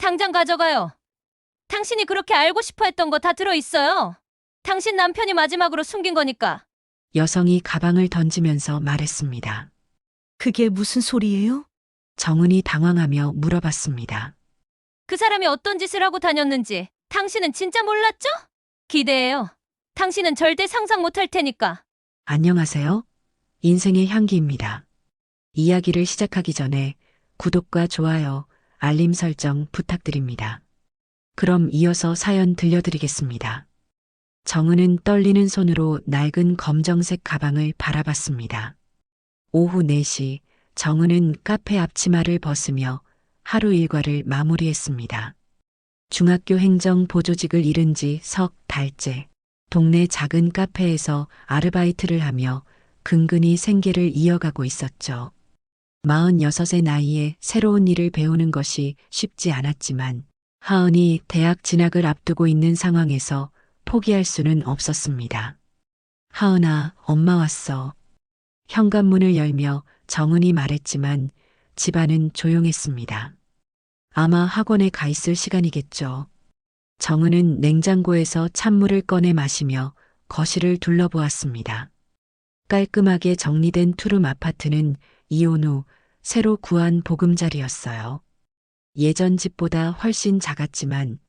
당장 가져가요. 당신이 그렇게 알고 싶어 했던 거 다 들어있어요. 당신 남편이 마지막으로 숨긴 거니까. 여성이 가방을 던지면서 말했습니다. 그게 무슨 소리예요? 정은이 당황하며 물어봤습니다. 그 사람이 어떤 짓을 하고 다녔는지 당신은 진짜 몰랐죠? 기대해요. 당신은 절대 상상 못할 테니까. 안녕하세요. 인생의 향기입니다. 이야기를 시작하기 전에 구독과 좋아요, 알림 설정 부탁드립니다. 그럼 이어서 사연 들려드리겠습니다. 정은은 떨리는 손으로 낡은 검정색 가방을 바라봤습니다. 오후 4시 정은은 카페 앞치마를 벗으며 하루 일과를 마무리했습니다. 중학교 행정 보조직을 잃은 지 석 달째 동네 작은 카페에서 아르바이트를 하며 근근히 생계를 이어가고 있었죠. 46의 나이에 새로운 일을 배우는 것이 쉽지 않았지만 하은이 대학 진학을 앞두고 있는 상황에서 포기할 수는 없었습니다. 하은아, 엄마 왔어. 현관문을 열며 정은이 말했지만 집안은 조용했습니다. 아마 학원에 가 있을 시간이겠죠. 정은은 냉장고에서 찬물을 꺼내 마시며 거실을 둘러보았습니다. 깔끔하게 정리된 투룸 아파트는 이혼 후 새로 구한 보금자리였어요. 예전 집보다 훨씬 작았지만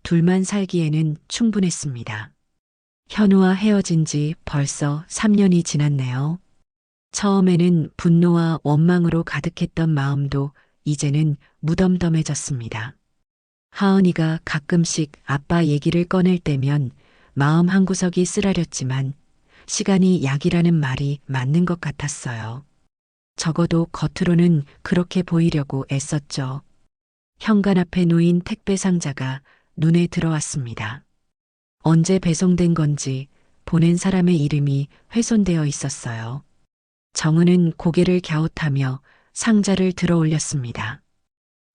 둘만 살기에는 충분했습니다. 현우와 헤어진 지 벌써 3년이 지났네요. 처음에는 분노와 원망으로 가득했던 마음도 이제는 무덤덤해졌습니다. 하은이가 가끔씩 아빠 얘기를 꺼낼 때면 마음 한구석이 쓰라렸지만 시간이 약이라는 말이 맞는 것 같았어요. 적어도 겉으로는 그렇게 보이려고 애썼죠. 현관 앞에 놓인 택배 상자가 눈에 들어왔습니다. 언제 배송된 건지 보낸 사람의 이름이 훼손되어 있었어요. 정은은 고개를 갸웃하며 상자를 들어 올렸습니다.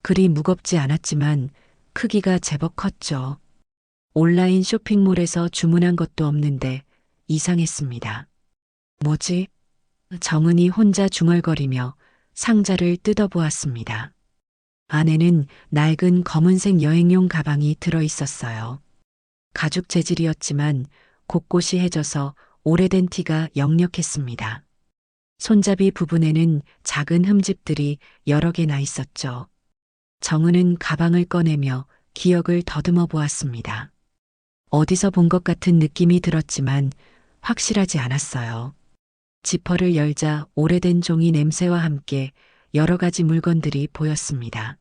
그리 무겁지 않았지만 크기가 제법 컸죠. 온라인 쇼핑몰에서 주문한 것도 없는데 이상했습니다. 뭐지? 정은이 혼자 중얼거리며 상자를 뜯어보았습니다. 안에는 낡은 검은색 여행용 가방이 들어 있었어요. 가죽 재질이었지만 곳곳이 해져서 오래된 티가 역력했습니다. 손잡이 부분에는 작은 흠집들이 여러 개 나 있었죠. 정은은 가방을 꺼내며 기억을 더듬어 보았습니다. 어디서 본 것 같은 느낌이 들었지만 확실하지 않았어요. 지퍼를 열자 오래된 종이 냄새와 함께 여러 가지 물건들이 보였습니다.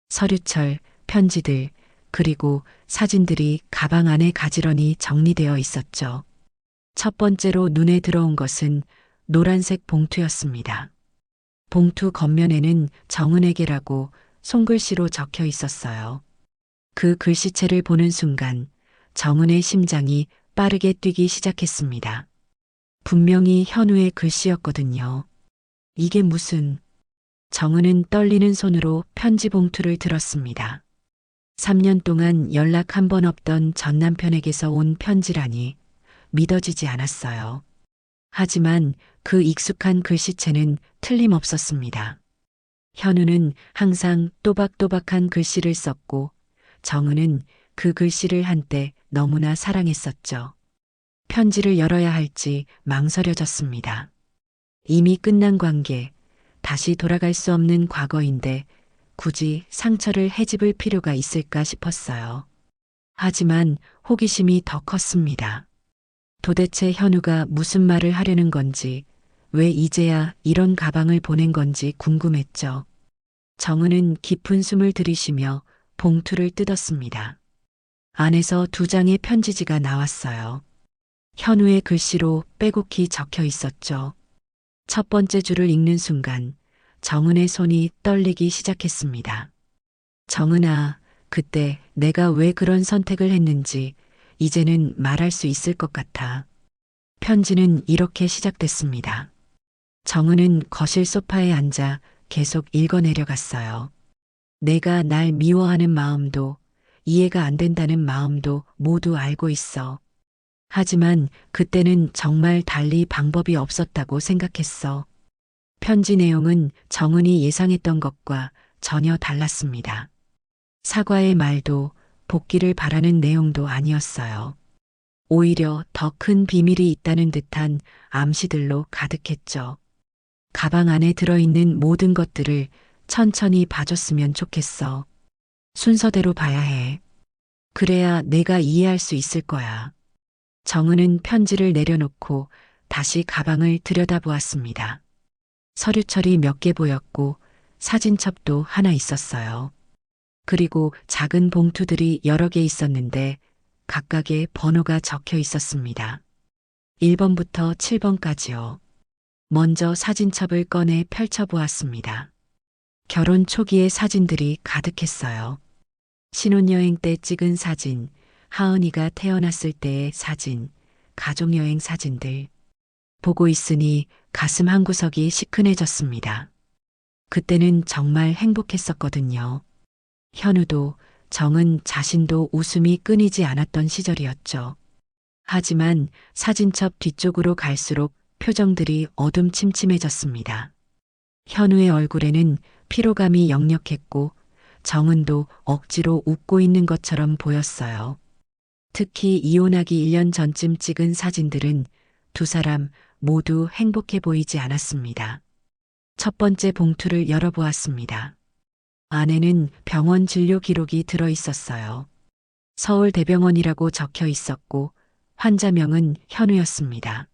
서류철, 편지들, 그리고 사진들이 가방 안에 가지런히 정리되어 있었죠. 첫 번째로 눈에 들어온 것은 노란색 봉투였습니다. 봉투 겉면에는 정은에게라고 손글씨로 적혀 있었어요. 그 글씨체를 보는 순간 정은의 심장이 빠르게 뛰기 시작했습니다. 분명히 현우의 글씨였거든요. 이게 무슨... 정은은 떨리는 손으로 편지 봉투를 들었습니다. 3년 동안 연락 한 번 없던 전 남편에게서 온 편지라니 믿어지지 않았어요. 하지만 그 익숙한 글씨체는 틀림없었습니다. 현우는 항상 또박또박한 글씨를 썼고 정은은 그 글씨를 한때 너무나 사랑했었죠. 편지를 열어야 할지 망설여졌습니다. 이미 끝난 관계, 다시 돌아갈 수 없는 과거인데 굳이 상처를 헤집을 필요가 있을까 싶었어요. 하지만 호기심이 더 컸습니다. 도대체 현우가 무슨 말을 하려는 건지, 왜 이제야 이런 가방을 보낸 건지 궁금했죠. 정은은 깊은 숨을 들이쉬며 봉투를 뜯었습니다. 안에서 2장의 편지지가 나왔어요. 현우의 글씨로 빼곡히 적혀 있었죠. 첫 번째 줄을 읽는 순간 정은의 손이 떨리기 시작했습니다. 정은아, 그때 내가 왜 그런 선택을 했는지 이제는 말할 수 있을 것 같아. 편지는 이렇게 시작됐습니다. 정은은 거실 소파에 앉아 계속 읽어내려갔어요. 내가 날 미워하는 마음도 이해가 안 된다는 마음도 모두 알고 있어. 하지만 그때는 정말 달리 방법이 없었다고 생각했어. 편지 내용은 정은이 예상했던 것과 전혀 달랐습니다. 사과의 말도 복귀를 바라는 내용도 아니었어요. 오히려 더 큰 비밀이 있다는 듯한 암시들로 가득했죠. 가방 안에 들어있는 모든 것들을 천천히 봐줬으면 좋겠어. 순서대로 봐야 해. 그래야 내가 이해할 수 있을 거야. 정은은 편지를 내려놓고 다시 가방을 들여다보았습니다. 서류철이 몇 개 보였고 사진첩도 하나 있었어요. 그리고 작은 봉투들이 여러 개 있었는데 각각의 번호가 적혀 있었습니다. 1번부터 7번까지요. 먼저 사진첩을 꺼내 펼쳐보았습니다. 결혼 초기의 사진들이 가득했어요. 신혼여행 때 찍은 사진, 하은이가 태어났을 때의 사진, 가족여행 사진들. 보고 있으니 가슴 한구석이 시큰해졌습니다. 그때는 정말 행복했었거든요. 현우도 정은 자신도 웃음이 끊이지 않았던 시절이었죠. 하지만 사진첩 뒤쪽으로 갈수록 표정들이 어둠침침해졌습니다. 현우의 얼굴에는 피로감이 역력했고 정은도 억지로 웃고 있는 것처럼 보였어요. 특히 이혼하기 1년 전쯤 찍은 사진들은 두 사람 모두 행복해 보이지 않았습니다. 첫 번째 봉투를 열어보았습니다. 안에는 병원 진료 기록이 들어 있었어요. 서울대병원이라고 적혀 있었고 환자명은 현우였습니다.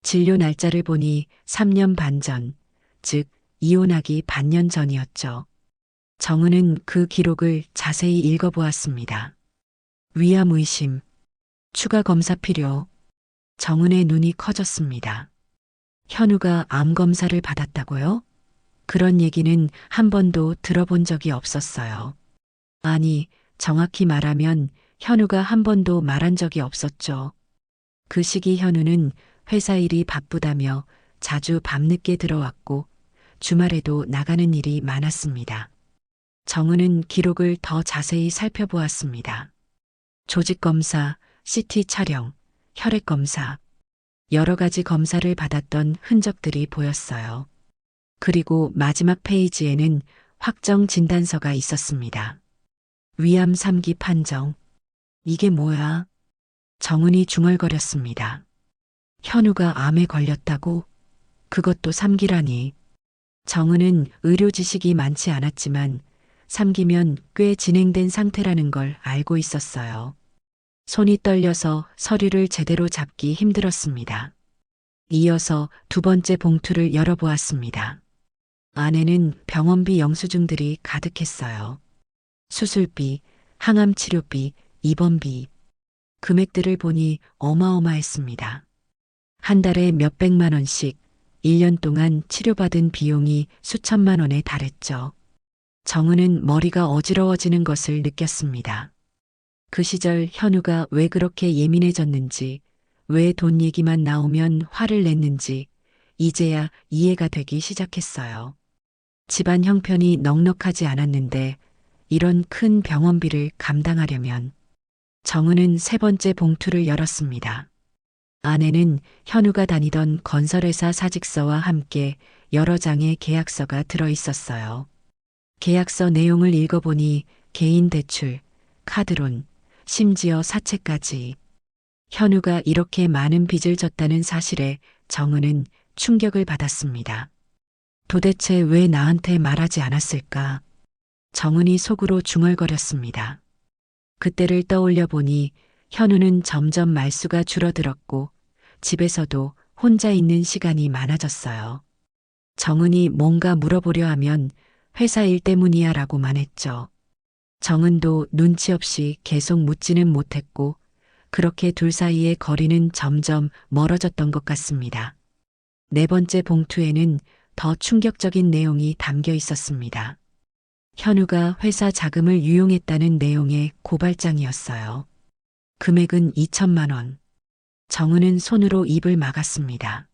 진료 날짜를 보니 3년 반 전, 즉 이혼하기 반년 전이었죠. 정은은 그 기록을 자세히 읽어보았습니다. 위암 의심, 추가 검사 필요. 정은의 눈이 커졌습니다. 현우가 암 검사를 받았다고요? 그런 얘기는 한 번도 들어본 적이 없었어요. 아니, 정확히 말하면 현우가 한 번도 말한 적이 없었죠. 그 시기 현우는 회사 일이 바쁘다며 자주 밤늦게 들어왔고 주말에도 나가는 일이 많았습니다. 정은은 기록을 더 자세히 살펴보았습니다. 조직검사, CT 촬영, 혈액검사, 여러 가지 검사를 받았던 흔적들이 보였어요. 그리고 마지막 페이지에는 확정 진단서가 있었습니다. 위암 3기 판정. 이게 뭐야? 정은이 중얼거렸습니다. 현우가 암에 걸렸다고? 그것도 3기라니. 정은은 의료 지식이 많지 않았지만 3기면 꽤 진행된 상태라는 걸 알고 있었어요. 손이 떨려서 서류를 제대로 잡기 힘들었습니다. 이어서 두 번째 봉투를 열어보았습니다. 안에는 병원비 영수증들이 가득했어요. 수술비, 항암 치료비, 입원비. 금액들을 보니 어마어마했습니다. 한 달에 몇백만 원씩 1년 동안 치료받은 비용이 수천만 원에 달했죠. 정은은 머리가 어지러워지는 것을 느꼈습니다. 그 시절 현우가 왜 그렇게 예민해졌는지, 왜 돈 얘기만 나오면 화를 냈는지 이제야 이해가 되기 시작했어요. 집안 형편이 넉넉하지 않았는데 이런 큰 병원비를 감당하려면 정은은 세 번째 봉투를 열었습니다. 안에는 현우가 다니던 건설회사 사직서와 함께 여러 장의 계약서가 들어 있었어요. 계약서 내용을 읽어보니 개인 대출, 카드론, 심지어 사채까지. 현우가 이렇게 많은 빚을 졌다는 사실에 정은은 충격을 받았습니다. 도대체 왜 나한테 말하지 않았을까? 정은이 속으로 중얼거렸습니다. 그때를 떠올려 보니 현우는 점점 말수가 줄어들었고 집에서도 혼자 있는 시간이 많아졌어요. 정은이 뭔가 물어보려 하면 회사 일 때문이야 라고만 했죠. 정은도 눈치 없이 계속 묻지는 못했고 그렇게 둘 사이의 거리는 점점 멀어졌던 것 같습니다. 네 번째 봉투에는 더 충격적인 내용이 담겨 있었습니다. 현우가 회사 자금을 유용했다는 내용의 고발장이었어요. 금액은 2천만 원. 정은은 손으로 입을 막았습니다.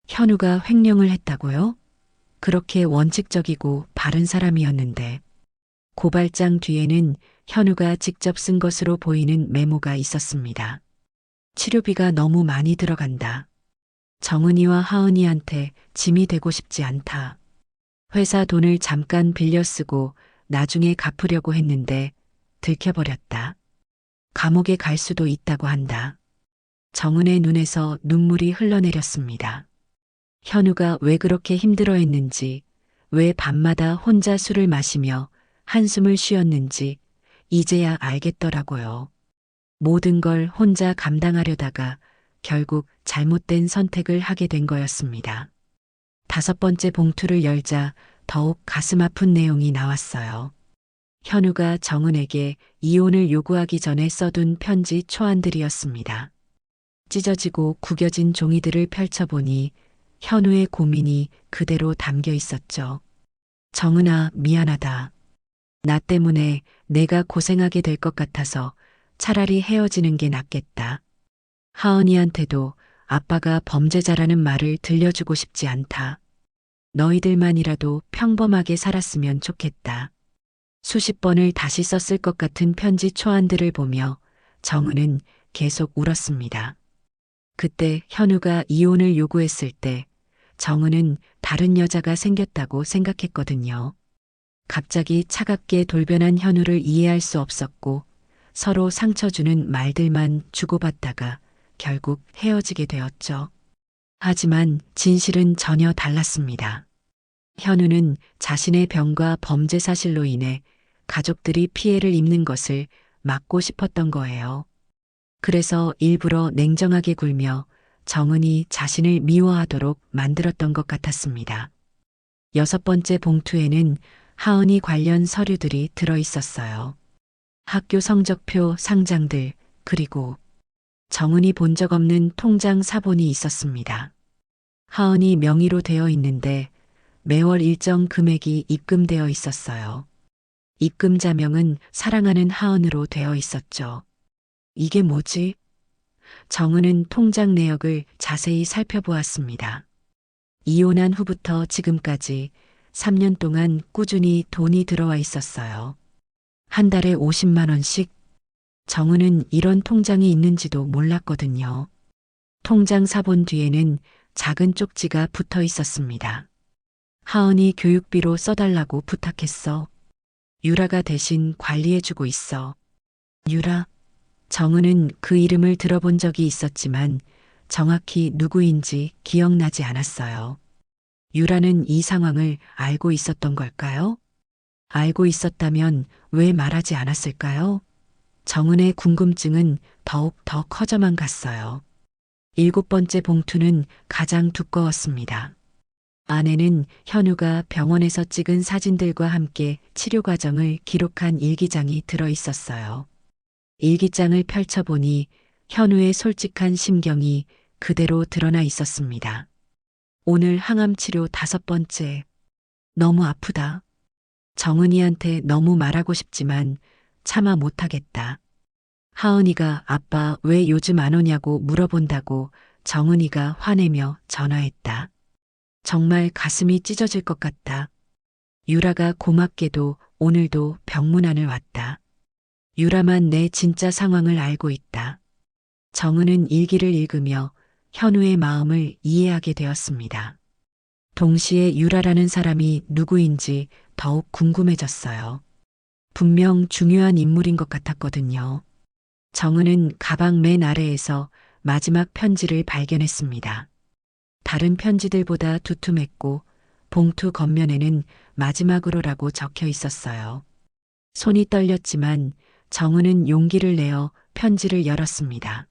현우가 횡령을 했다고요? 그렇게 원칙적이고 바른 사람이었는데. 고발장 뒤에는 현우가 직접 쓴 것으로 보이는 메모가 있었습니다. 치료비가 너무 많이 들어간다. 정은이와 하은이한테 짐이 되고 싶지 않다. 회사 돈을 잠깐 빌려 쓰고 나중에 갚으려고 했는데 들켜버렸다. 감옥에 갈 수도 있다고 한다. 정은의 눈에서 눈물이 흘러내렸습니다. 현우가 왜 그렇게 힘들어했는지, 왜 밤마다 혼자 술을 마시며 한숨을 쉬었는지 이제야 알겠더라고요. 모든 걸 혼자 감당하려다가 결국 잘못된 선택을 하게 된 거였습니다. 5번째 봉투를 열자 더욱 가슴 아픈 내용이 나왔어요. 현우가 정은에게 이혼을 요구하기 전에 써둔 편지 초안들이었습니다. 찢어지고 구겨진 종이들을 펼쳐보니 현우의 고민이 그대로 담겨 있었죠. 정은아, 미안하다. 나 때문에 내가 고생하게 될 것 같아서 차라리 헤어지는 게 낫겠다. 하은이한테도 아빠가 범죄자라는 말을 들려주고 싶지 않다. 너희들만이라도 평범하게 살았으면 좋겠다. 수십 번을 다시 썼을 것 같은 편지 초안들을 보며 정은은 계속 울었습니다. 그때 현우가 이혼을 요구했을 때 정은은 다른 여자가 생겼다고 생각했거든요. 갑자기 차갑게 돌변한 현우를 이해할 수 없었고 서로 상처 주는 말들만 주고받다가 결국 헤어지게 되었죠. 하지만 진실은 전혀 달랐습니다. 현우는 자신의 병과 범죄 사실로 인해 가족들이 피해를 입는 것을 막고 싶었던 거예요. 그래서 일부러 냉정하게 굴며 정은이 자신을 미워하도록 만들었던 것 같았습니다. 6번째 봉투에는 하은이 관련 서류들이 들어 있었어요. 학교 성적표, 상장들, 그리고 정은이 본 적 없는 통장 사본이 있었습니다. 하은이 명의로 되어 있는데 매월 일정 금액이 입금되어 있었어요. 입금 자명은 사랑하는 하은으로 되어 있었죠. 이게 뭐지? 정은은 통장 내역을 자세히 살펴보았습니다. 이혼한 후부터 지금까지 3년 동안 꾸준히 돈이 들어와 있었어요. 한 달에 50만 원씩. 정은은 이런 통장이 있는지도 몰랐거든요. 통장 사본 뒤에는 작은 쪽지가 붙어 있었습니다. 하은이 교육비로 써달라고 부탁했어. 유라가 대신 관리해주고 있어. 유라. 정은은 그 이름을 들어본 적이 있었지만 정확히 누구인지 기억나지 않았어요. 유라는 이 상황을 알고 있었던 걸까요? 알고 있었다면 왜 말하지 않았을까요? 정은의 궁금증은 더욱 더 커져만 갔어요. 7번째 봉투는 가장 두꺼웠습니다. 안에는 현우가 병원에서 찍은 사진들과 함께 치료 과정을 기록한 일기장이 들어 있었어요. 일기장을 펼쳐보니 현우의 솔직한 심경이 그대로 드러나 있었습니다. 오늘 항암 치료 5번째. 너무 아프다. 정은이한테 너무 말하고 싶지만 차마 못하겠다. 하은이가 아빠 왜 요즘 안 오냐고 물어본다고 정은이가 화내며 전화했다. 정말 가슴이 찢어질 것 같다. 유라가 고맙게도 오늘도 병문안을 왔다. 유라만 내 진짜 상황을 알고 있다. 정은은 일기를 읽으며 현우의 마음을 이해하게 되었습니다. 동시에 유라라는 사람이 누구인지 더욱 궁금해졌어요. 분명 중요한 인물인 것 같았거든요. 정은은 가방 맨 아래에서 마지막 편지를 발견했습니다. 다른 편지들보다 두툼했고 봉투 겉면에는 마지막으로라고 적혀 있었어요. 손이 떨렸지만 정은은 용기를 내어 편지를 열었습니다.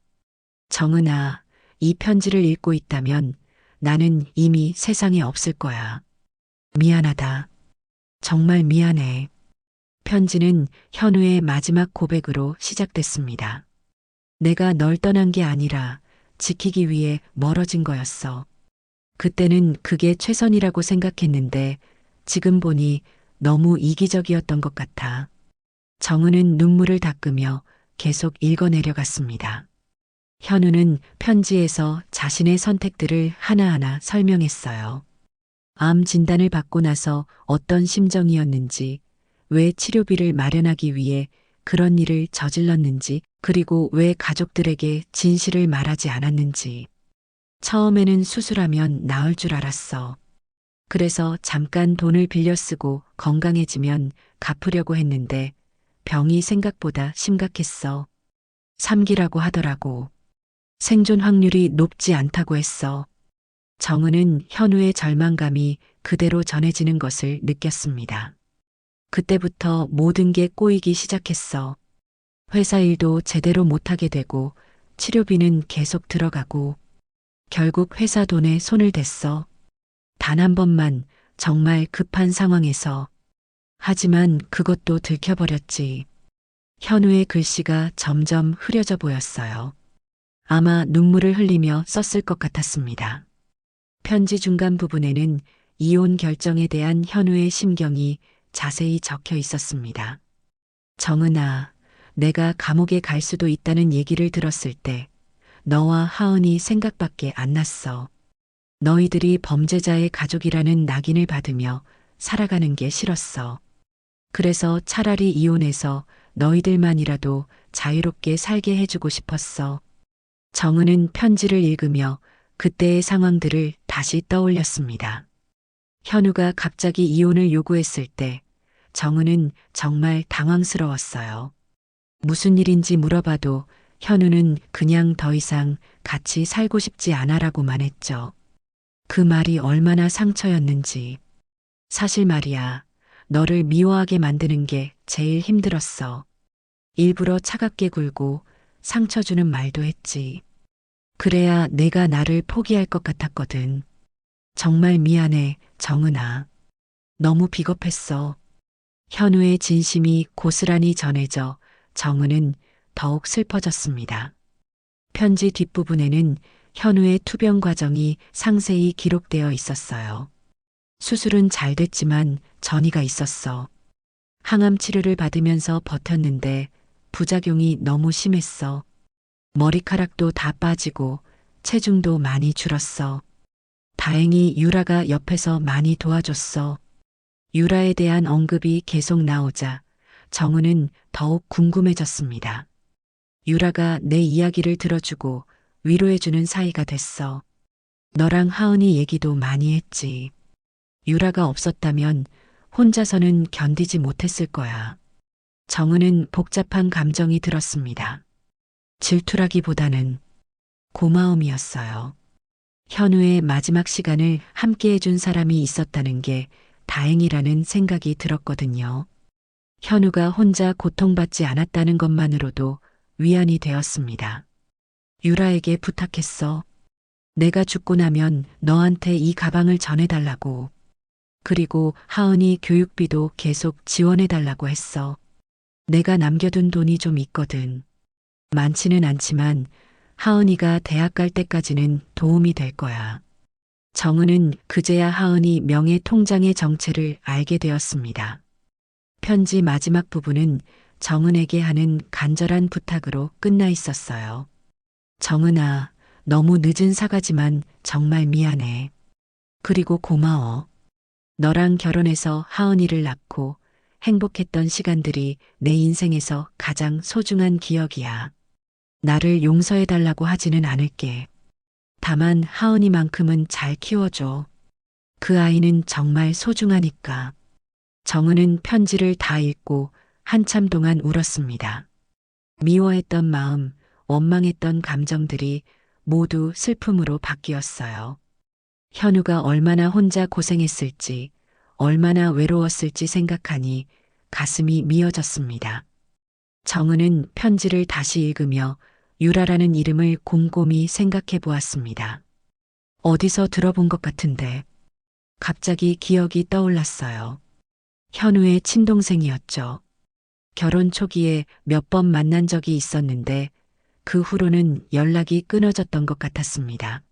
정은아, 이 편지를 읽고 있다면 나는 이미 세상에 없을 거야. 미안하다. 정말 미안해. 편지는 현우의 마지막 고백으로 시작됐습니다. 내가 널 떠난 게 아니라 지키기 위해 멀어진 거였어. 그때는 그게 최선이라고 생각했는데 지금 보니 너무 이기적이었던 것 같아. 정은은 눈물을 닦으며 계속 읽어내려갔습니다. 현우는 편지에서 자신의 선택들을 하나하나 설명했어요. 암 진단을 받고 나서 어떤 심정이었는지, 왜 치료비를 마련하기 위해 그런 일을 저질렀는지, 그리고 왜 가족들에게 진실을 말하지 않았는지. 처음에는 수술하면 나을 줄 알았어. 그래서 잠깐 돈을 빌려 쓰고 건강해지면 갚으려고 했는데 병이 생각보다 심각했어. 3기라고 하더라고. 생존 확률이 높지 않다고 했어. 정은은 현우의 절망감이 그대로 전해지는 것을 느꼈습니다. 그때부터 모든 게 꼬이기 시작했어. 회사 일도 제대로 못하게 되고 치료비는 계속 들어가고 결국 회사 돈에 손을 댔어. 단 한 번만 정말 급한 상황에서. 하지만 그것도 들켜버렸지. 현우의 글씨가 점점 흐려져 보였어요. 아마 눈물을 흘리며 썼을 것 같았습니다. 편지 중간 부분에는 이혼 결정에 대한 현우의 심경이 자세히 적혀 있었습니다. 정은아, 내가 감옥에 갈 수도 있다는 얘기를 들었을 때 너와 하은이 생각밖에 안 났어. 너희들이 범죄자의 가족이라는 낙인을 받으며 살아가는 게 싫었어. 그래서 차라리 이혼해서 너희들만이라도 자유롭게 살게 해주고 싶었어. 정은은 편지를 읽으며 그때의 상황들을 다시 떠올렸습니다. 현우가 갑자기 이혼을 요구했을 때 정은은 정말 당황스러웠어요. 무슨 일인지 물어봐도 현우는 그냥 더 이상 같이 살고 싶지 않아라고만 했죠. 그 말이 얼마나 상처였는지. 사실 말이야, 너를 미워하게 만드는 게 제일 힘들었어. 일부러 차갑게 굴고 상처 주는 말도 했지. 그래야 내가 나를 포기할 것 같았거든. 정말 미안해, 정은아. 너무 비겁했어. 현우의 진심이 고스란히 전해져 정은은 더욱 슬퍼졌습니다. 편지 뒷부분에는 현우의 투병 과정이 상세히 기록되어 있었어요. 수술은 잘 됐지만 전이가 있었어. 항암 치료를 받으면서 버텼는데 부작용이 너무 심했어. 머리카락도 다 빠지고 체중도 많이 줄었어. 다행히 유라가 옆에서 많이 도와줬어. 유라에 대한 언급이 계속 나오자 정은은 더욱 궁금해졌습니다. 유라가 내 이야기를 들어주고 위로해주는 사이가 됐어. 너랑 하은이 얘기도 많이 했지. 유라가 없었다면 혼자서는 견디지 못했을 거야. 정은은 복잡한 감정이 들었습니다. 질투라기보다는 고마움이었어요. 현우의 마지막 시간을 함께 해준 사람이 있었다는 게 다행이라는 생각이 들었거든요. 현우가 혼자 고통받지 않았다는 것만으로도 위안이 되었습니다. 유라에게 부탁했어. 내가 죽고 나면 너한테 이 가방을 전해달라고. 그리고 하은이 교육비도 계속 지원해달라고 했어. 내가 남겨둔 돈이 좀 있거든. 많지는 않지만 하은이가 대학 갈 때까지는 도움이 될 거야. 정은은 그제야 하은이 명예 통장의 정체를 알게 되었습니다. 편지 마지막 부분은 정은에게 하는 간절한 부탁으로 끝나 있었어요. 정은아, 너무 늦은 사과지만 정말 미안해. 그리고 고마워. 너랑 결혼해서 하은이를 낳고 행복했던 시간들이 내 인생에서 가장 소중한 기억이야. 나를 용서해달라고 하지는 않을게. 다만 하은이만큼은 잘 키워줘. 그 아이는 정말 소중하니까. 정은은 편지를 다 읽고 한참 동안 울었습니다. 미워했던 마음, 원망했던 감정들이 모두 슬픔으로 바뀌었어요. 현우가 얼마나 혼자 고생했을지, 얼마나 외로웠을지 생각하니 가슴이 미어졌습니다. 정은은 편지를 다시 읽으며 유라라는 이름을 곰곰이 생각해 보았습니다. 어디서 들어본 것 같은데 갑자기 기억이 떠올랐어요. 현우의 친동생이었죠. 결혼 초기에 몇 번 만난 적이 있었는데 그 후로는 연락이 끊어졌던 것 같았습니다.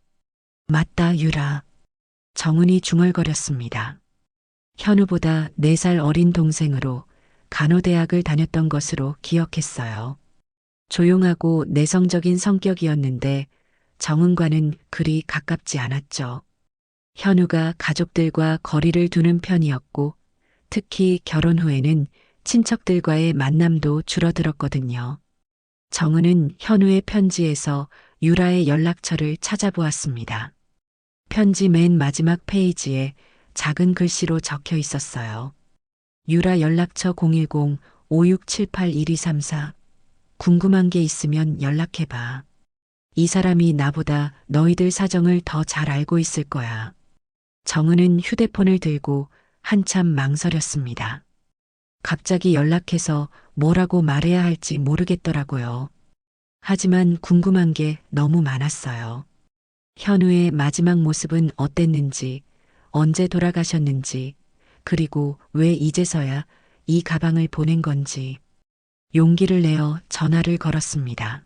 맞다, 유라. 정은이 중얼거렸습니다. 현우보다 4살 어린 동생으로 간호대학을 다녔던 것으로 기억했어요. 조용하고 내성적인 성격이었는데 정은과는 그리 가깝지 않았죠. 현우가 가족들과 거리를 두는 편이었고 특히 결혼 후에는 친척들과의 만남도 줄어들었거든요. 정은은 현우의 편지에서 유라의 연락처를 찾아보았습니다. 편지 맨 마지막 페이지에 작은 글씨로 적혀 있었어요. 유라 연락처 010-5678-1234. 궁금한 게 있으면 연락해봐. 이 사람이 나보다 너희들 사정을 더 잘 알고 있을 거야. 정은은 휴대폰을 들고 한참 망설였습니다. 갑자기 연락해서 뭐라고 말해야 할지 모르겠더라고요. 하지만 궁금한 게 너무 많았어요. 현우의 마지막 모습은 어땠는지, 언제 돌아가셨는지, 그리고 왜 이제서야 이 가방을 보낸 건지. 용기를 내어 전화를 걸었습니다.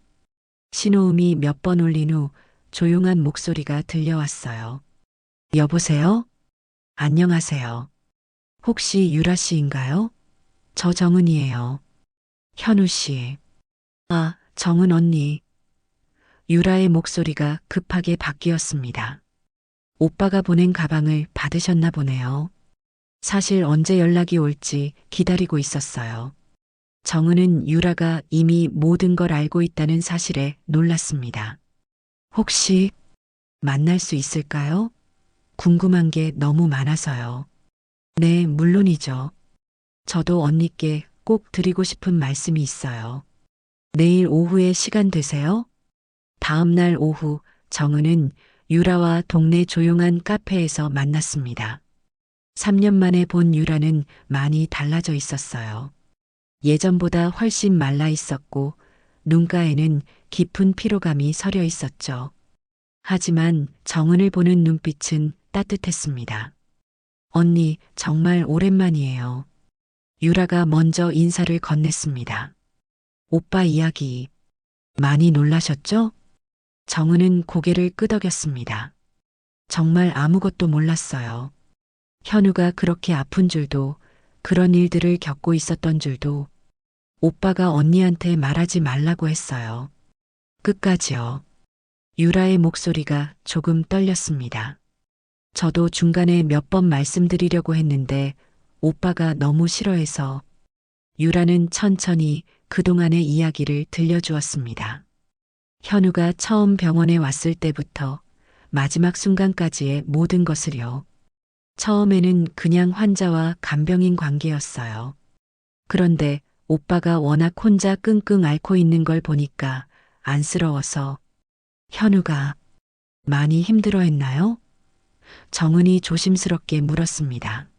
신호음이 몇 번 울린 후 조용한 목소리가 들려왔어요. 여보세요? 안녕하세요. 혹시 유라 씨인가요? 저 정은이에요. 현우 씨. 아, 정은 언니. 유라의 목소리가 급하게 바뀌었습니다. 오빠가 보낸 가방을 받으셨나 보네요. 사실 언제 연락이 올지 기다리고 있었어요. 정은은 유라가 이미 모든 걸 알고 있다는 사실에 놀랐습니다. 혹시 만날 수 있을까요? 궁금한 게 너무 많아서요. 네, 물론이죠. 저도 언니께 꼭 드리고 싶은 말씀이 있어요. 내일 오후에 시간 되세요? 다음 날 오후 정은은 유라와 동네 조용한 카페에서 만났습니다. 3년 만에 본 유라는 많이 달라져 있었어요. 예전보다 훨씬 말라 있었고 눈가에는 깊은 피로감이 서려 있었죠. 하지만 정은을 보는 눈빛은 따뜻했습니다. 언니, 정말 오랜만이에요. 유라가 먼저 인사를 건넸습니다. 오빠 이야기 많이 놀라셨죠? 정은은 고개를 끄덕였습니다. 정말 아무것도 몰랐어요. 현우가 그렇게 아픈 줄도, 그런 일들을 겪고 있었던 줄도, 오빠가 언니한테 말하지 말라고 했어요. 끝까지요. 유라의 목소리가 조금 떨렸습니다. 저도 중간에 몇 번 말씀드리려고 했는데 오빠가 너무 싫어해서. 유라는 천천히 그동안의 이야기를 들려주었습니다. 현우가 처음 병원에 왔을 때부터 마지막 순간까지의 모든 것을요. 처음에는 그냥 환자와 간병인 관계였어요. 그런데 오빠가 워낙 혼자 끙끙 앓고 있는 걸 보니까 안쓰러워서. 현우가 많이 힘들어했나요? 정은이 조심스럽게 물었습니다.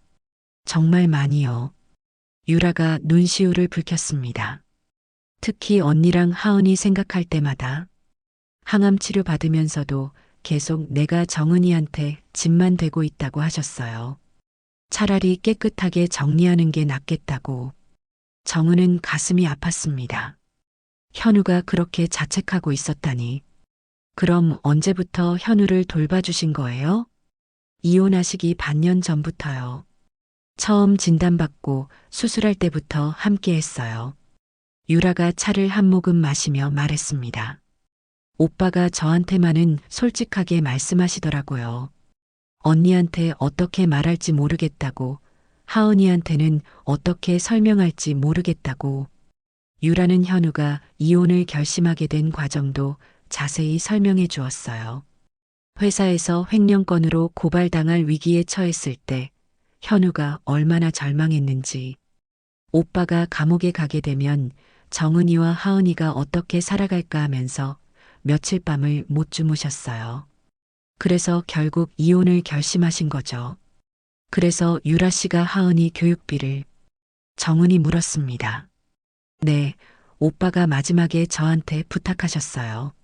정말 많이요. 유라가 눈시울을 붉혔습니다. 특히 언니랑 하은이 생각할 때마다. 항암 치료 받으면서도 계속 내가 정은이한테 짐만 되고 있다고 하셨어요. 차라리 깨끗하게 정리하는 게 낫겠다고. 정은은 가슴이 아팠습니다. 현우가 그렇게 자책하고 있었다니. 그럼 언제부터 현우를 돌봐주신 거예요? 이혼하시기 반년 전부터요. 처음 진단받고 수술할 때부터 함께 했어요. 유라가 차를 한 모금 마시며 말했습니다. 오빠가 저한테만은 솔직하게 말씀하시더라고요. 언니한테 어떻게 말할지 모르겠다고, 하은이한테는 어떻게 설명할지 모르겠다고. 유라는 현우가 이혼을 결심하게 된 과정도 자세히 설명해 주었어요. 회사에서 횡령건으로 고발당할 위기에 처했을 때 현우가 얼마나 절망했는지, 오빠가 감옥에 가게 되면 정은이와 하은이가 어떻게 살아갈까 하면서 며칠 밤을 못 주무셨어요. 그래서 결국 이혼을 결심하신 거죠. 그래서 유라 씨가 하은이 교육비를. 정은이 물었습니다. 네, 오빠가 마지막에 저한테 부탁하셨어요.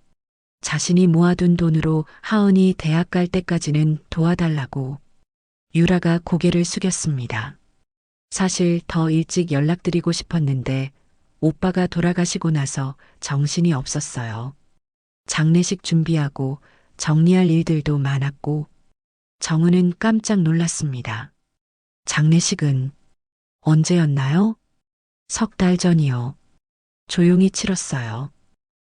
자신이 모아둔 돈으로 하은이 대학 갈 때까지는 도와달라고. 유라가 고개를 숙였습니다. 사실 더 일찍 연락드리고 싶었는데 오빠가 돌아가시고 나서 정신이 없었어요. 장례식 준비하고 정리할 일들도 많았고. 정은은 깜짝 놀랐습니다. 장례식은 언제였나요? 3달 전이요. 조용히 치렀어요.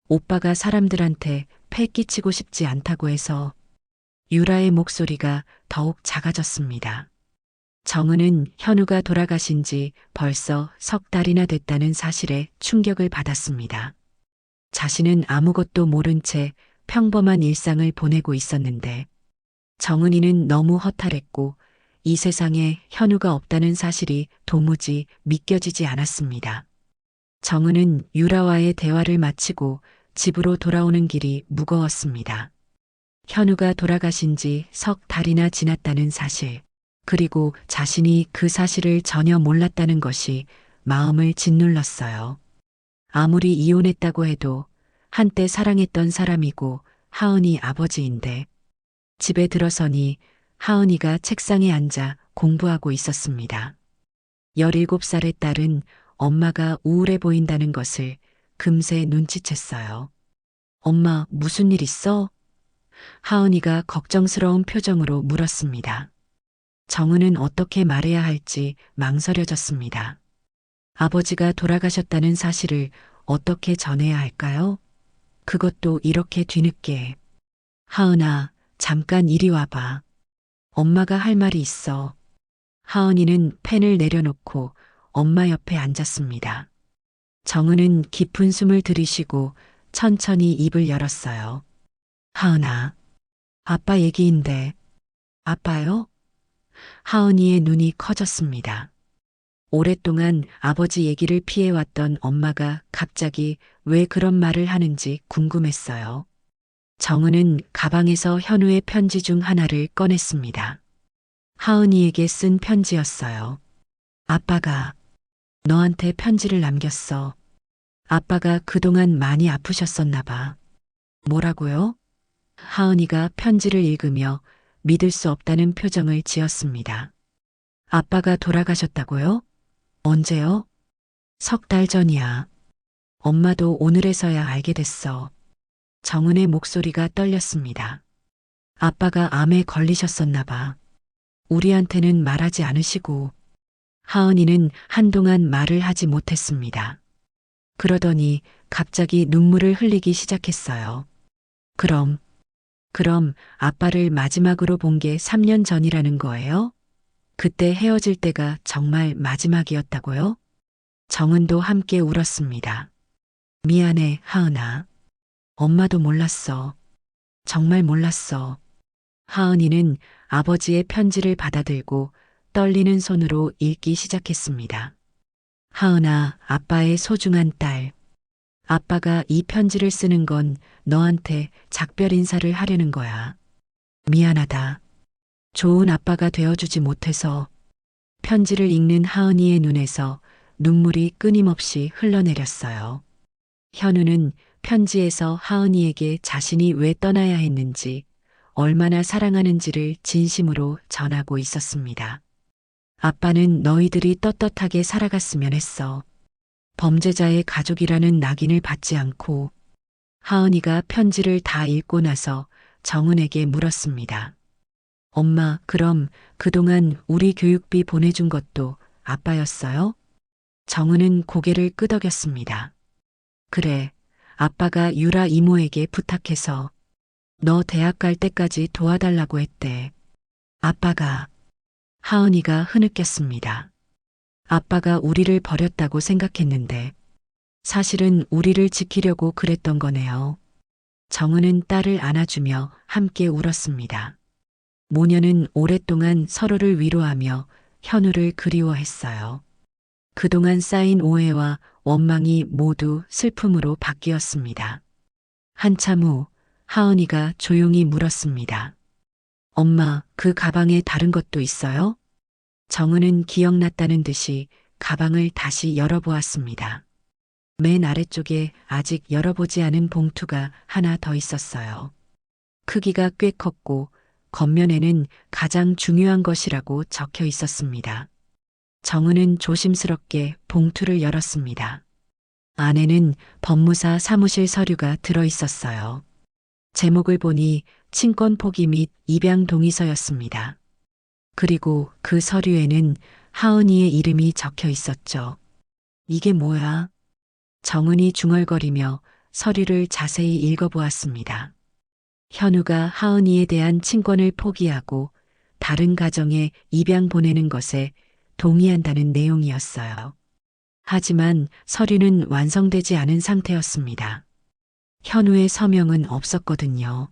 오빠가 사람들한테 패 끼치고 싶지 않다고 해서. 유라의 목소리가 더욱 작아졌습니다. 정은은 현우가 돌아가신 지 벌써 3달이나 됐다는 사실에 충격을 받았습니다. 자신은 아무것도 모른 채 평범한 일상을 보내고 있었는데 정은이는 너무 허탈했고 이 세상에 현우가 없다는 사실이 도무지 믿겨지지 않았습니다. 정은은 유라와의 대화를 마치고 집으로 돌아오는 길이 무거웠습니다. 현우가 돌아가신 지 석 달이나 지났다는 사실, 그리고 자신이 그 사실을 전혀 몰랐다는 것이 마음을 짓눌렀어요. 아무리 이혼했다고 해도 한때 사랑했던 사람이고 하은이 아버지인데, 집에 들어서니 하은이가 책상에 앉아 공부하고 있었습니다. 17살의 딸은 엄마가 우울해 보인다는 것을 금세 눈치챘어요. 엄마, 무슨 일 있어? 하은이가 걱정스러운 표정으로 물었습니다. 정은은 어떻게 말해야 할지 망설여졌습니다. 아버지가 돌아가셨다는 사실을 어떻게 전해야 할까요? 그것도 이렇게 뒤늦게. 하은아, 잠깐 이리 와봐. 엄마가 할 말이 있어. 하은이는 펜을 내려놓고 엄마 옆에 앉았습니다. 정은은 깊은 숨을 들이쉬고 천천히 입을 열었어요. 하은아, 아빠 얘기인데. 아빠요? 하은이의 눈이 커졌습니다. 오랫동안 아버지 얘기를 피해왔던 엄마가 갑자기 왜 그런 말을 하는지 궁금했어요. 정은은 가방에서 현우의 편지 중 하나를 꺼냈습니다. 하은이에게 쓴 편지였어요. 아빠가 너한테 편지를 남겼어. 아빠가 그동안 많이 아프셨었나 봐. 뭐라고요? 하은이가 편지를 읽으며 믿을 수 없다는 표정을 지었습니다. 아빠가 돌아가셨다고요? 언제요? 석 달 전이야. 엄마도 오늘에서야 알게 됐어. 정은의 목소리가 떨렸습니다. 아빠가 암에 걸리셨었나 봐. 우리한테는 말하지 않으시고. 하은이는 한동안 말을 하지 못했습니다. 그러더니 갑자기 눈물을 흘리기 시작했어요. 그럼 아빠를 마지막으로 본 게 3년 전이라는 거예요? 그때 헤어질 때가 정말 마지막이었다고요? 정은도 함께 울었습니다. 미안해, 하은아. 엄마도 몰랐어. 정말 몰랐어. 하은이는 아버지의 편지를 받아들고 떨리는 손으로 읽기 시작했습니다. 하은아, 아빠의 소중한 딸. 아빠가 이 편지를 쓰는 건 너한테 작별 인사를 하려는 거야. 미안하다. 좋은 아빠가 되어주지 못해서. 편지를 읽는 하은이의 눈에서 눈물이 끊임없이 흘러내렸어요. 현우는 편지에서 하은이에게 자신이 왜 떠나야 했는지, 얼마나 사랑하는지를 진심으로 전하고 있었습니다. 아빠는 너희들이 떳떳하게 살아갔으면 했어. 범죄자의 가족이라는 낙인을 받지 않고. 하은이가 편지를 다 읽고 나서 정은에게 물었습니다. 엄마, 그럼 그동안 우리 교육비 보내준 것도 아빠였어요? 정은은 고개를 끄덕였습니다. 그래, 아빠가 유라 이모에게 부탁해서 너 대학 갈 때까지 도와달라고 했대. 아빠가. 하은이가 흐느꼈습니다. 아빠가 우리를 버렸다고 생각했는데 사실은 우리를 지키려고 그랬던 거네요. 정은은 딸을 안아주며 함께 울었습니다. 모녀는 오랫동안 서로를 위로하며 현우를 그리워했어요. 그동안 쌓인 오해와 원망이 모두 슬픔으로 바뀌었습니다. 한참 후 하은이가 조용히 물었습니다. 엄마, 그 가방에 다른 것도 있어요? 정은은 기억났다는 듯이 가방을 다시 열어보았습니다. 맨 아래쪽에 아직 열어보지 않은 봉투가 하나 더 있었어요. 크기가 꽤 컸고 겉면에는 가장 중요한 것이라고 적혀 있었습니다. 정은은 조심스럽게 봉투를 열었습니다. 안에는 법무사 사무실 서류가 들어 있었어요. 제목을 보니 친권 포기 및 입양 동의서였습니다. 그리고 그 서류에는 하은이의 이름이 적혀 있었죠. 이게 뭐야? 정은이 중얼거리며 서류를 자세히 읽어보았습니다. 현우가 하은이에 대한 친권을 포기하고 다른 가정에 입양 보내는 것에 동의한다는 내용이었어요. 하지만 서류는 완성되지 않은 상태였습니다. 현우의 서명은 없었거든요.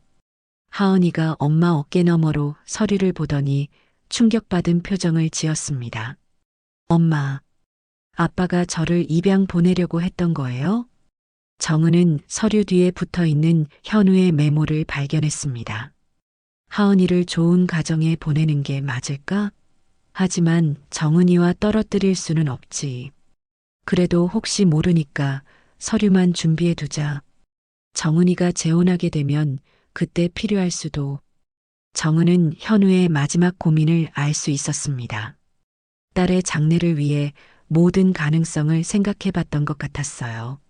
하은이가 엄마 어깨 너머로 서류를 보더니 충격받은 표정을 지었습니다. 엄마, 아빠가 저를 입양 보내려고 했던 거예요? 정은은 서류 뒤에 붙어 있는 현우의 메모를 발견했습니다. 하은이를 좋은 가정에 보내는 게 맞을까? 하지만 정은이와 떨어뜨릴 수는 없지. 그래도 혹시 모르니까 서류만 준비해 두자. 정은이가 재혼하게 되면 그때 필요할 수도. 정은은 현우의 마지막 고민을 알 수 있었습니다. 딸의 장래를 위해 모든 가능성을 생각해 봤던 것 같았어요.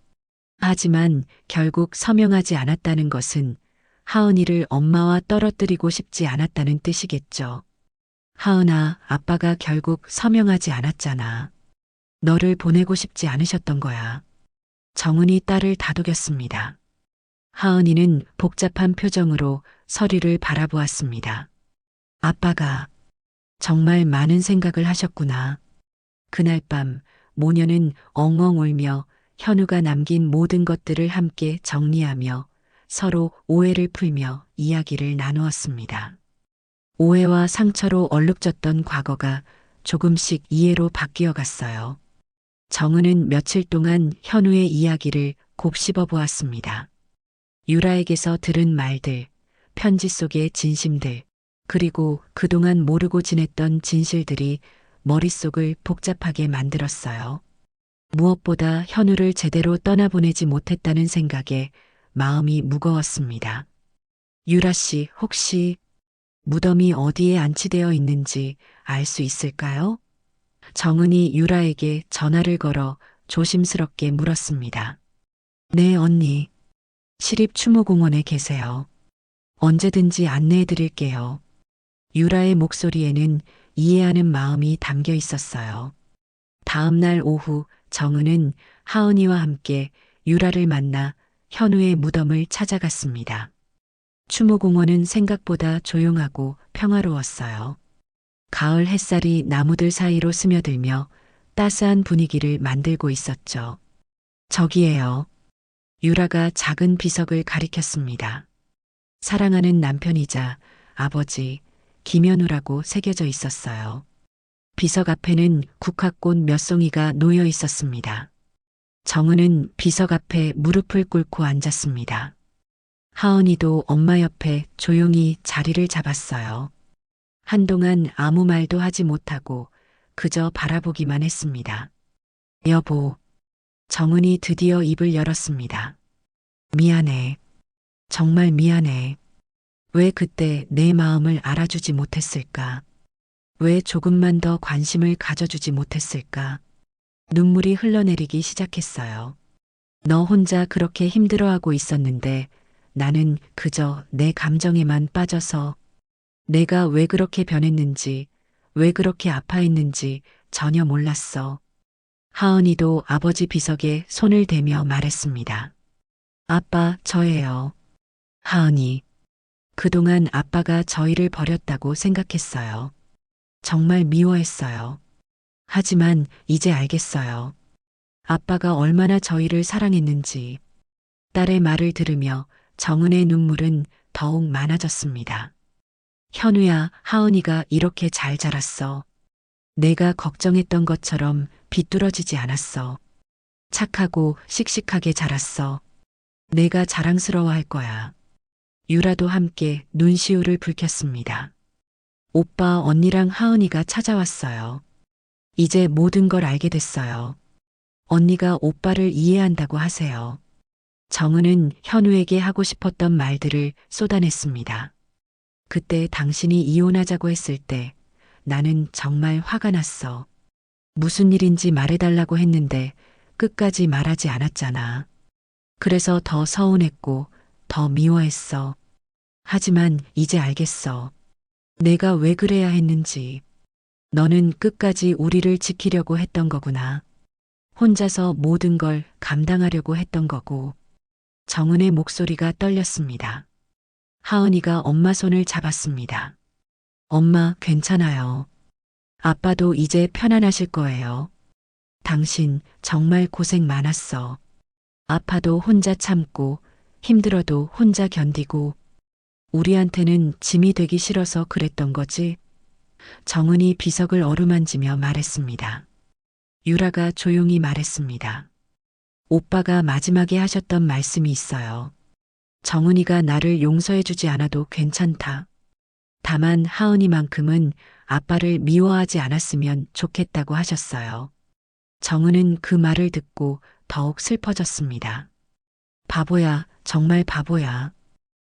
하지만 결국 서명하지 않았다는 것은 하은이를 엄마와 떨어뜨리고 싶지 않았다는 뜻이겠죠. 하은아, 아빠가 결국 서명하지 않았잖아. 너를 보내고 싶지 않으셨던 거야. 정은이 딸을 다독였습니다. 하은이는 복잡한 표정으로 서류를 바라보았습니다. 아빠가 정말 많은 생각을 하셨구나. 그날 밤 모녀는 엉엉 울며 현우가 남긴 모든 것들을 함께 정리하며 서로 오해를 풀며 이야기를 나누었습니다. 오해와 상처로 얼룩졌던 과거가 조금씩 이해로 바뀌어 갔어요. 정은은 며칠 동안 현우의 이야기를 곱씹어 보았습니다. 유라에게서 들은 말들, 편지 속의 진심들, 그리고 그동안 모르고 지냈던 진실들이 머릿속을 복잡하게 만들었어요. 무엇보다 현우를 제대로 떠나보내지 못했다는 생각에 마음이 무거웠습니다. 유라 씨, 혹시 무덤이 어디에 안치되어 있는지 알 수 있을까요? 정은이 유라에게 전화를 걸어 조심스럽게 물었습니다. 네, 언니. 시립추모공원에 계세요. 언제든지 안내해 드릴게요. 유라의 목소리에는 이해하는 마음이 담겨 있었어요. 다음 날 오후 정은은 하은이와 함께 유라를 만나 현우의 무덤을 찾아갔습니다. 추모공원은 생각보다 조용하고 평화로웠어요. 가을 햇살이 나무들 사이로 스며들며 따스한 분위기를 만들고 있었죠. 저기에요. 유라가 작은 비석을 가리켰습니다. 사랑하는 남편이자 아버지 김현우라고 새겨져 있었어요. 비석 앞에는 국화꽃 몇 송이가 놓여 있었습니다. 정은은 비석 앞에 무릎을 꿇고 앉았습니다. 하은이도 엄마 옆에 조용히 자리를 잡았어요. 한동안 아무 말도 하지 못하고 그저 바라보기만 했습니다. 여보, 정은이 드디어 입을 열었습니다. 미안해. 정말 미안해. 왜 그때 내 마음을 알아주지 못했을까? 왜 조금만 더 관심을 가져주지 못했을까? 눈물이 흘러내리기 시작했어요. 너 혼자 그렇게 힘들어하고 있었는데 나는 그저 내 감정에만 빠져서 내가 왜 그렇게 변했는지, 왜 그렇게 아파했는지 전혀 몰랐어. 하은이도 아버지 비석에 손을 대며 말했습니다. 아빠, 저예요. 하은이. 그동안 아빠가 저희를 버렸다고 생각했어요. 정말 미워했어요. 하지만 이제 알겠어요. 아빠가 얼마나 저희를 사랑했는지. 딸의 말을 들으며 정은의 눈물은 더욱 많아졌습니다. 현우야, 하은이가 이렇게 잘 자랐어. 내가 걱정했던 것처럼 비뚤어지지 않았어. 착하고 씩씩하게 자랐어. 내가 자랑스러워할 거야. 유라도 함께 눈시울을 붉혔습니다. 오빠, 언니랑 하은이가 찾아왔어요. 이제 모든 걸 알게 됐어요. 언니가 오빠를 이해한다고 하세요. 정은은 현우에게 하고 싶었던 말들을 쏟아냈습니다. 그때 당신이 이혼하자고 했을 때 나는 정말 화가 났어. 무슨 일인지 말해달라고 했는데 끝까지 말하지 않았잖아. 그래서 더 서운했고 더 미워했어. 하지만 이제 알겠어. 내가 왜 그래야 했는지. 너는 끝까지 우리를 지키려고 했던 거구나. 혼자서 모든 걸 감당하려고 했던 거고. 정은의 목소리가 떨렸습니다. 하은이가 엄마 손을 잡았습니다. 엄마, 괜찮아요. 아빠도 이제 편안하실 거예요. 당신 정말 고생 많았어. 아파도 혼자 참고 힘들어도 혼자 견디고 우리한테는 짐이 되기 싫어서 그랬던 거지. 정은이 비석을 어루만지며 말했습니다. 유라가 조용히 말했습니다. 오빠가 마지막에 하셨던 말씀이 있어요. 정은이가 나를 용서해주지 않아도 괜찮다. 다만 하은이만큼은 아빠를 미워하지 않았으면 좋겠다고 하셨어요. 정은은 그 말을 듣고 더욱 슬퍼졌습니다. 바보야, 정말 바보야.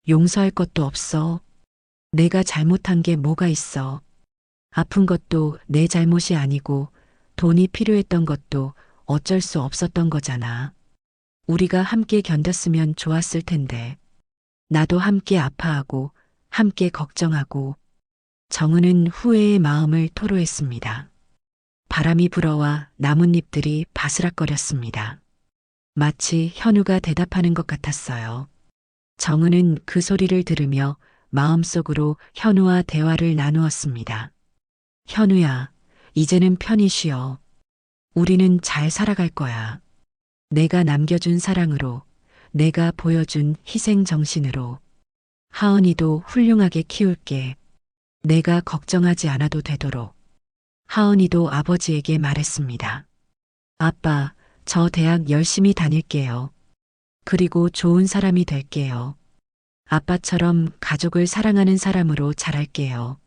용서할 것도 없어. 내가 잘못한 게 뭐가 있어. 아픈 것도 내 잘못이 아니고 돈이 필요했던 것도 어쩔 수 없었던 거잖아. 우리가 함께 견뎠으면 좋았을 텐데. 나도 함께 아파하고 함께 걱정하고. 정은은 후회의 마음을 토로했습니다. 바람이 불어와 나뭇잎들이 바스락거렸습니다. 마치 현우가 대답하는 것 같았어요. 정은은 그 소리를 들으며 마음속으로 현우와 대화를 나누었습니다. 현우야, 이제는 편히 쉬어. 우리는 잘 살아갈 거야. 내가 남겨준 사랑으로, 내가 보여준 희생 정신으로. 하은이도 훌륭하게 키울게. 내가 걱정하지 않아도 되도록. 하은이도 아버지에게 말했습니다. 아빠, 저 대학 열심히 다닐게요. 그리고 좋은 사람이 될게요. 아빠처럼 가족을 사랑하는 사람으로 자랄게요.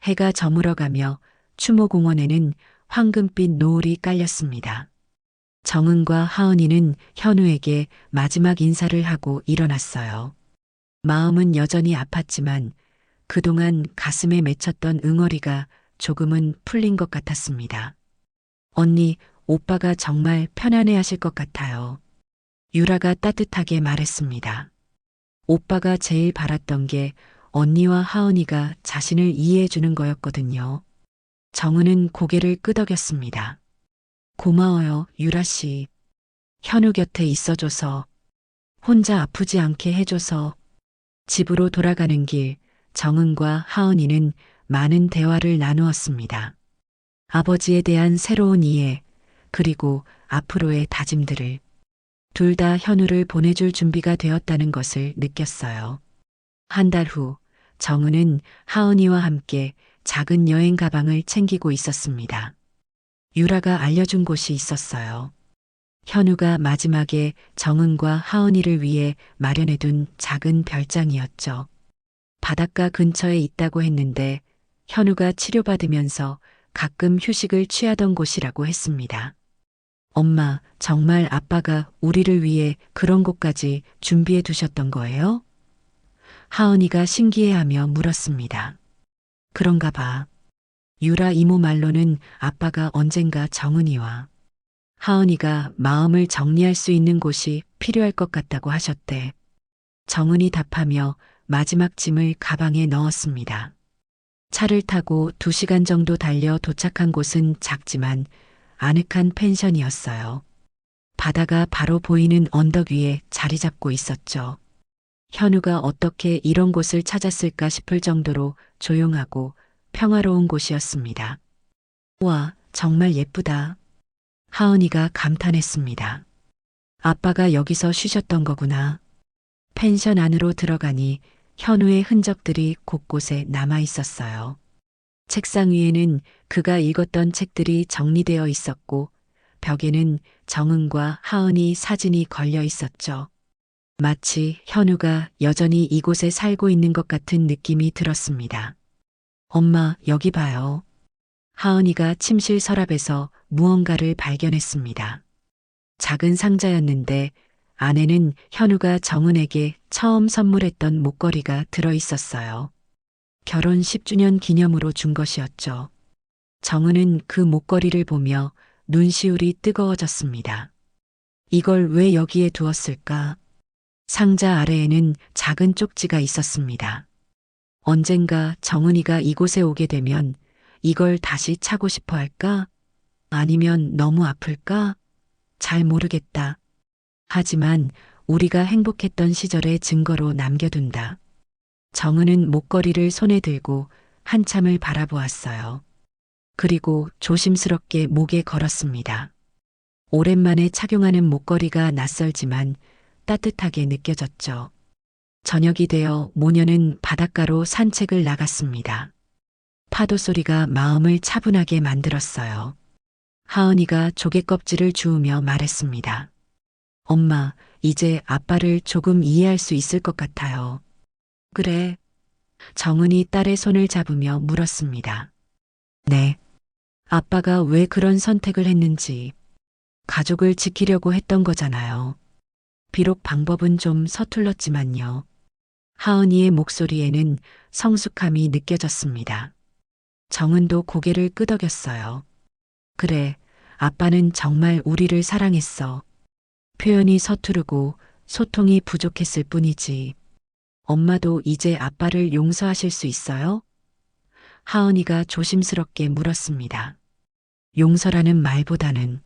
해가 저물어가며 추모공원에는 황금빛 노을이 깔렸습니다. 정은과 하은이는 현우에게 마지막 인사를 하고 일어났어요. 마음은 여전히 아팠지만 그동안 가슴에 맺혔던 응어리가 조금은 풀린 것 같았습니다. 언니, 오빠가 정말 편안해 하실 것 같아요. 유라가 따뜻하게 말했습니다. 오빠가 제일 바랐던 게 언니와 하은이가 자신을 이해해 주는 거였거든요. 정은은 고개를 끄덕였습니다. 고마워요, 유라 씨. 현우 곁에 있어줘서, 혼자 아프지 않게 해줘서. 집으로 돌아가는 길, 정은과 하은이는 많은 대화를 나누었습니다. 아버지에 대한 새로운 이해, 그리고 앞으로의 다짐들을. 둘 다 현우를 보내줄 준비가 되었다는 것을 느꼈어요. 한 달 후, 정은은 하은이와 함께 작은 여행 가방을 챙기고 있었습니다. 유라가 알려준 곳이 있었어요. 현우가 마지막에 정은과 하은이를 위해 마련해둔 작은 별장이었죠. 바닷가 근처에 있다고 했는데 현우가 치료받으면서 가끔 휴식을 취하던 곳이라고 했습니다. 엄마, 정말 아빠가 우리를 위해 그런 곳까지 준비해 두셨던 거예요? 하은이가 신기해하며 물었습니다. 그런가 봐. 유라 이모 말로는 아빠가 언젠가 정은이와 하은이가 마음을 정리할 수 있는 곳이 필요할 것 같다고 하셨대. 정은이 답하며 마지막 짐을 가방에 넣었습니다. 차를 타고 2시간 정도 달려 도착한 곳은 작지만 아늑한 펜션이었어요. 바다가 바로 보이는 언덕 위에 자리 잡고 있었죠. 현우가 어떻게 이런 곳을 찾았을까 싶을 정도로 조용하고 평화로운 곳이었습니다. 와, 정말 예쁘다. 하은이가 감탄했습니다. 아빠가 여기서 쉬셨던 거구나. 펜션 안으로 들어가니 현우의 흔적들이 곳곳에 남아 있었어요. 책상 위에는 그가 읽었던 책들이 정리되어 있었고 벽에는 정은과 하은이 사진이 걸려 있었죠. 마치 현우가 여전히 이곳에 살고 있는 것 같은 느낌이 들었습니다. 엄마, 여기 봐요. 하은이가 침실 서랍에서 무언가를 발견했습니다. 작은 상자였는데 안에는 현우가 정은에게 처음 선물했던 목걸이가 들어 있었어요. 결혼 10주년 기념으로 준 것이었죠. 정은은 그 목걸이를 보며 눈시울이 뜨거워졌습니다. 이걸 왜 여기에 두었을까? 상자 아래에는 작은 쪽지가 있었습니다. 언젠가 정은이가 이곳에 오게 되면 이걸 다시 차고 싶어 할까? 아니면 너무 아플까? 잘 모르겠다. 하지만 우리가 행복했던 시절의 증거로 남겨둔다. 정은은 목걸이를 손에 들고 한참을 바라보았어요. 그리고 조심스럽게 목에 걸었습니다. 오랜만에 착용하는 목걸이가 낯설지만 따뜻하게 느껴졌죠. 저녁이 되어 모녀는 바닷가로 산책을 나갔습니다. 파도 소리가 마음을 차분하게 만들었어요. 하은이가 조개 껍질을 주우며 말했습니다. 엄마, 이제 아빠를 조금 이해할 수 있을 것 같아요. 그래. 정은이 딸의 손을 잡으며 물었습니다. 네. 아빠가 왜 그런 선택을 했는지, 가족을 지키려고 했던 거잖아요. 비록 방법은 좀 서툴렀지만요. 하은이의 목소리에는 성숙함이 느껴졌습니다. 정은도 고개를 끄덕였어요. 그래, 아빠는 정말 우리를 사랑했어. 표현이 서투르고 소통이 부족했을 뿐이지. 엄마도 이제 아빠를 용서하실 수 있어요? 하은이가 조심스럽게 물었습니다. 용서라는 말보다는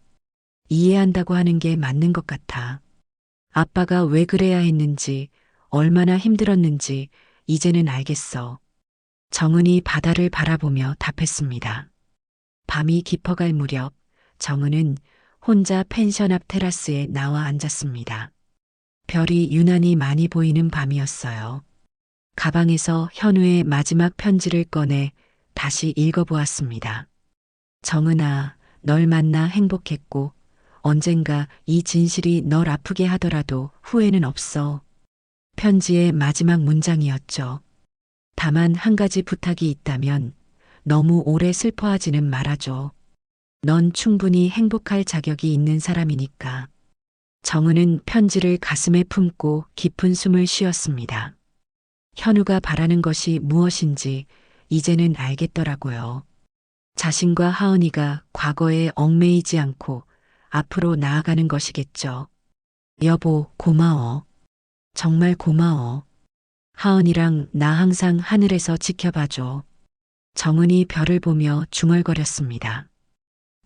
이해한다고 하는 게 맞는 것 같아. 아빠가 왜 그래야 했는지, 얼마나 힘들었는지 이제는 알겠어. 정은이 바다를 바라보며 답했습니다. 밤이 깊어갈 무렵 정은은 혼자 펜션 앞 테라스에 나와 앉았습니다. 별이 유난히 많이 보이는 밤이었어요. 가방에서 현우의 마지막 편지를 꺼내 다시 읽어보았습니다. 정은아, 널 만나 행복했고 언젠가 이 진실이 널 아프게 하더라도 후회는 없어. 편지의 마지막 문장이었죠. 다만 한 가지 부탁이 있다면 너무 오래 슬퍼하지는 말아줘. 넌 충분히 행복할 자격이 있는 사람이니까. 정은은 편지를 가슴에 품고 깊은 숨을 쉬었습니다. 현우가 바라는 것이 무엇인지 이제는 알겠더라고요. 자신과 하은이가 과거에 얽매이지 않고 앞으로 나아가는 것이겠죠. 여보, 고마워. 정말 고마워. 하은이랑 나 항상 하늘에서 지켜봐줘. 정은이 별을 보며 중얼거렸습니다.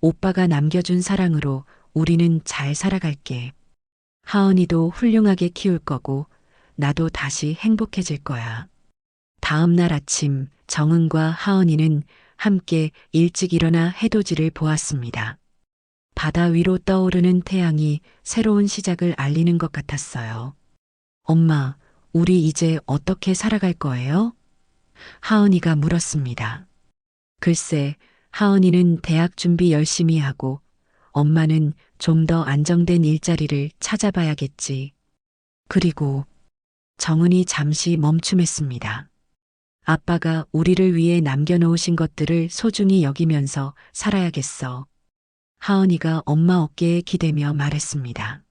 오빠가 남겨준 사랑으로 우리는 잘 살아갈게. 하은이도 훌륭하게 키울 거고 나도 다시 행복해질 거야. 다음 날 아침 정은과 하은이는 함께 일찍 일어나 해돋이를 보았습니다. 바다 위로 떠오르는 태양이 새로운 시작을 알리는 것 같았어요. 엄마, 우리 이제 어떻게 살아갈 거예요? 하은이가 물었습니다. 글쎄, 하은이는 대학 준비 열심히 하고 엄마는 좀 더 안정된 일자리를 찾아봐야겠지. 그리고 정은이 잠시 멈춤했습니다. 아빠가 우리를 위해 남겨놓으신 것들을 소중히 여기면서 살아야겠어. 하은이가 엄마 어깨에 기대며 말했습니다.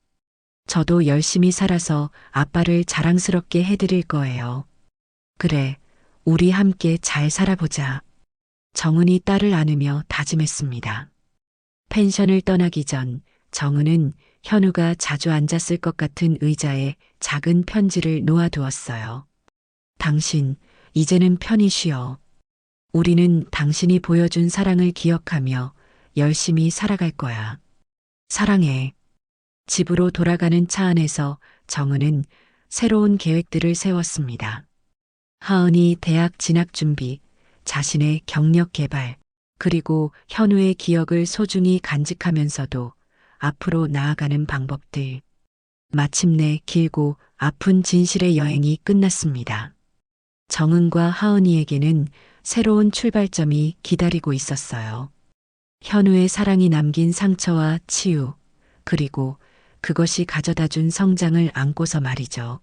저도 열심히 살아서 아빠를 자랑스럽게 해드릴 거예요. 그래, 우리 함께 잘 살아보자. 정은이 딸을 안으며 다짐했습니다. 펜션을 떠나기 전 정은은 현우가 자주 앉았을 것 같은 의자에 작은 편지를 놓아두었어요. 당신, 이제는 편히 쉬어. 우리는 당신이 보여준 사랑을 기억하며 열심히 살아갈 거야. 사랑해. 집으로 돌아가는 차 안에서 정은은 새로운 계획들을 세웠습니다. 하은이 대학 진학 준비, 자신의 경력 개발, 그리고 현우의 기억을 소중히 간직하면서도 앞으로 나아가는 방법들. 마침내 길고 아픈 진실의 여행이 끝났습니다. 정은과 하은이에게는 새로운 출발점이 기다리고 있었어요. 현우의 사랑이 남긴 상처와 치유, 그리고 그것이 가져다준 성장을 안고서 말이죠.